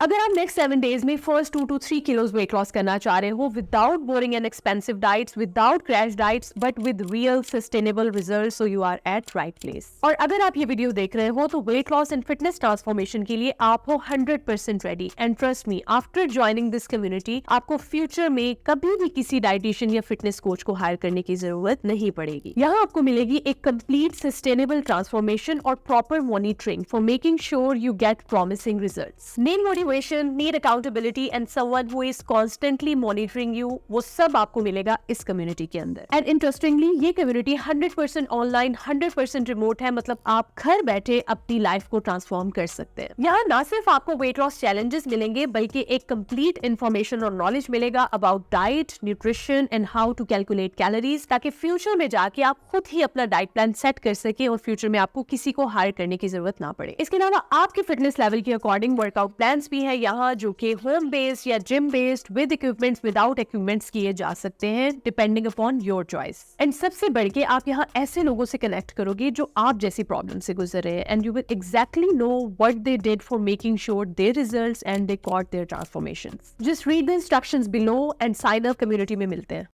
अगर आप next 7 days में first 2 to 3 kilos weight loss करना चाह रहे हो without boring and expensive diets, without crash diets, but with real sustainable results, so you are at right place. और अगर आप ये वीडियो देख रहे हो तो weight loss and fitness transformation के लिए आप हो 100% ready. And trust me, after joining this community आपको फ्यूचर में कभी भी किसी डाइटिशियन या फिटनेस कोच को हायर करने की जरूरत नहीं पड़ेगी। यहाँ आपको मिलेगी एक कंप्लीट सस्टेनेबल ट्रांसफॉर्मेशन और proper monitoring for making sure you get promising results. Need accountability and someone who is constantly monitoring you, वो सब आपको मिलेगा इस कम्युनिटी के अंदर। एंड इंटरेस्टिंगली ये कम्युनिटी 100% ऑनलाइन, 100% रिमोट है, मतलब आप घर बैठे अपनी लाइफ को ट्रांसफॉर्म कर सकते हैं। यहाँ ना सिर्फ आपको वेट लॉस चैलेंजेस मिलेंगे बल्कि एक कंप्लीट इंफॉर्मेशन और नॉलेज मिलेगा about diet, nutrition and how to calculate calories, ताकि फ्यूचर में जाके आप खुद ही अपना डाइट प्लान सेट कर सके और फ्यूचर में आपको किसी को हायर करने की जरूरत ना पड़े। इसके अलावा आपके फिटनेस लेवल के अकॉर्डिंग वर्कआउट प्लान्स भी है यहाँ, जो कि होम बेस्ड या gym based, with equipments, without equipments किए जा सकते हैं depending upon your choice. And सबसे बढ़ के आप यहाँ ऐसे लोगों से कनेक्ट करोगे जो आप जैसी प्रॉब्लम से गुजर रहे हैं, and you will exactly know what they did for making sure their results and they got their transformations. Just read the instructions below and sign up. Community में मिलते हैं।